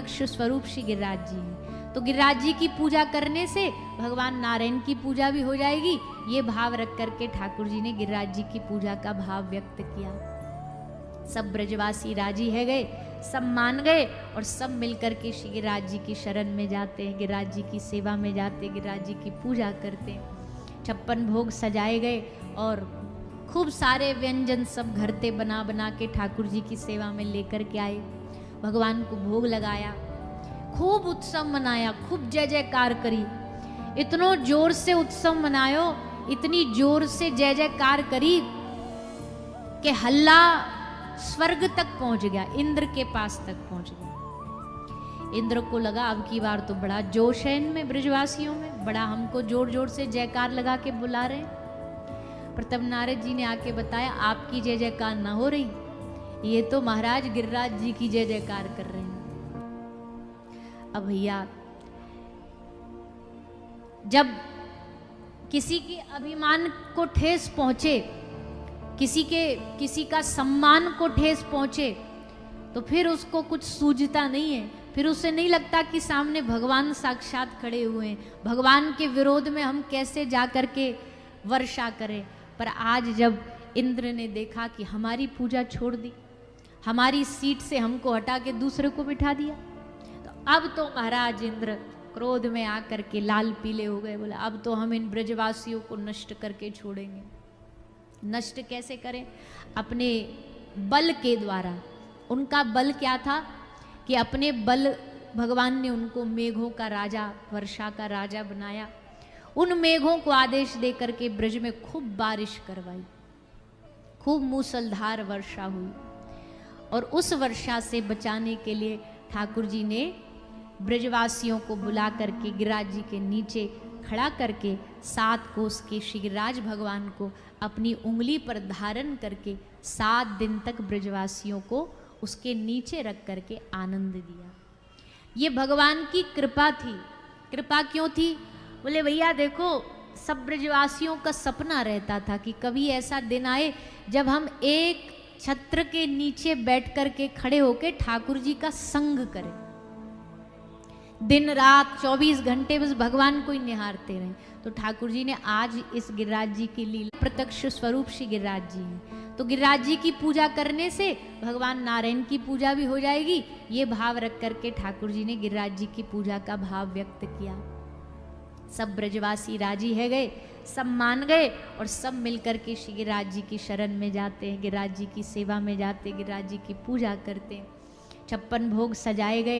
प्रत्यक्ष स्वरूप श्री गिरिराज जी हैं। तो गिरिराज जी की पूजा करने से भगवान नारायण की पूजा भी हो जाएगी, ये भाव रख करके ठाकुर जी ने गिरिराज जी की पूजा का भाव व्यक्त किया। सब ब्रजवासी राजी है गए, सब मान गए और सब मिलकर के श्री गिरिराज जी की शरण में जाते हैं, गिरिराज जी की सेवा में जाते, गिरिराज जी की पूजा करते हैं। 56 भोग सजाए गए और खूब सारे व्यंजन सब घरते बना बना के ठाकुर जी की सेवा में लेकर के आए, भगवान को भोग लगाया, खूब उत्सव मनाया, खूब जय जयकार करी। इतनो जोर से उत्सव मनायो, इतनी जोर से जय जयकार करी कि हल्ला स्वर्ग तक पहुंच गया, इंद्र के पास तक पहुंच गया। इंद्र को लगा अब की बार तो बड़ा जोश है इनमें, ब्रजवासियों में, बड़ा हमको जोर जोर से जयकार लगा के बुला रहे हैं। पर तब नारद जी ने आके बताया आपकी जय जयकार ना हो रही, ये तो महाराज गिरिराज जी की जय जयकार कर रहे हैं। अब भैया जब किसी के अभिमान को ठेस पहुंचे, किसी का सम्मान को ठेस पहुंचे, तो फिर उसको कुछ सूझता नहीं है, फिर उसे नहीं लगता कि सामने भगवान साक्षात खड़े हुए हैं, भगवान के विरोध में हम कैसे जाकर के वर्षा करें। पर आज जब इंद्र ने देखा कि हमारी पूजा छोड़ दी, हमारी सीट से हमको हटा के दूसरे को बिठा दिया, तो अब तो महाराज इंद्र क्रोध में आकर के लाल पीले हो गए, बोले अब तो हम इन ब्रजवासियों को नष्ट करके छोड़ेंगे। नष्ट कैसे करें? अपने बल के द्वारा। उनका बल क्या था कि अपने बल भगवान ने उनको मेघों का राजा, वर्षा का राजा बनाया। उन मेघों को आदेश दे करके ब्रज में खूब बारिश करवाई, खूब मूसलधार वर्षा हुई। और उस वर्षा से बचाने के लिए ठाकुर जी ने ब्रजवासियों को बुला करके गिरिराज जी के नीचे खड़ा करके 7 कोस के श्री गिरिराज भगवान को अपनी उंगली पर धारण करके 7 दिन तक ब्रजवासियों को उसके नीचे रख करके आनंद दिया। ये भगवान की कृपा थी। कृपा क्यों थी? बोले भैया देखो, सब ब्रजवासियों का सपना रहता था कि कभी ऐसा दिन आए जब हम एक छत्र के नीचे बैठ करके खड़े होके ठाकुर जी का संग करें, दिन रात 24 घंटे बस भगवान को ही निहारते रहें। तो ठाकुर जी ने आज इस गिरिराज जी की लीला, प्रत्यक्ष स्वरूप श्री गिरिराज जी हैं। तो गिरिराज जी की पूजा करने से भगवान नारायण की पूजा भी हो जाएगी, ये भाव रख करके ठाकुर जी ने गिरिराज जी की पूजा का भाव व्यक्त किया। सब ब्रजवासी राजी है गए, सब मान गए और सब मिलकर के श्री गिरिराज जी की शरण में जाते हैं, गिरिराज जी की सेवा में जाते, गिरिराज जी की पूजा करते हैं। 56 भोग सजाए गए